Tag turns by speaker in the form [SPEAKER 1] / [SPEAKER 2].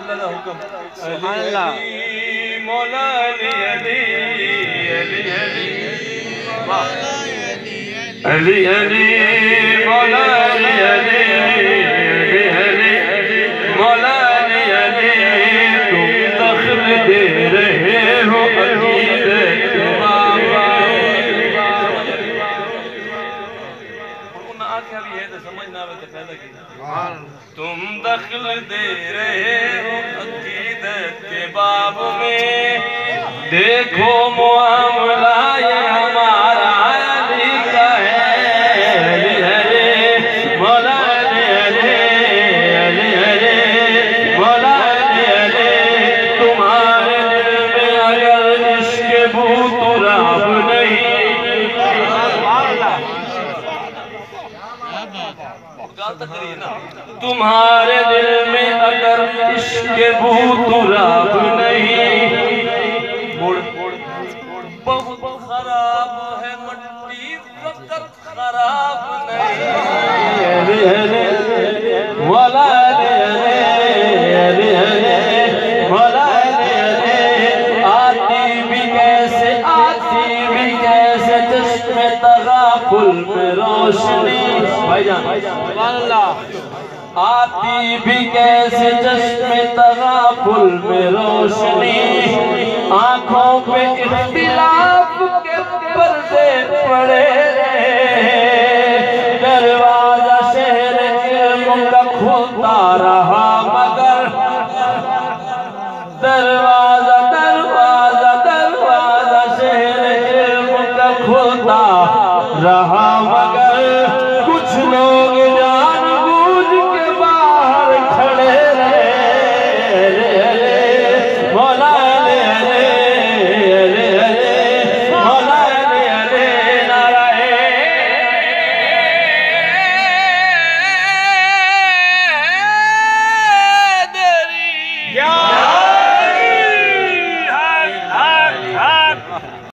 [SPEAKER 1] अल्लाह दा हुक्म
[SPEAKER 2] सुभान अल्लाह
[SPEAKER 1] मौला अली अली अली अली वाह अली अली मौला अली अली अली अली मौला अली अली तुम दखल दे रहे हो अकीदत बाबा उन आख्या भी है तो समझ ना आवे तो पैदा की तुम दखल दे रहे हो अकीदत के बाब में देखो मुआमला ये हमारा अली का है अली अली मौला अली अली अली अली मौला अली अली तुम्हारे दिल में अगर इश्क भूत राब नहीं तुम्हारे दिल में अगर इश्क भूत राब नहीं बहुत खराब है मट्टी वक्त खराब नहीं वाला आती भी कैसे चश्मे तगाफुल में रोशनी भाईजान आती भी कैसे चश्मे तगाफुल में रोशनी आंखों पे इख्तिलाफ के पर्दे पड़े दरवाजा शहर इल्म का खुलता रहा मगर दरवाजा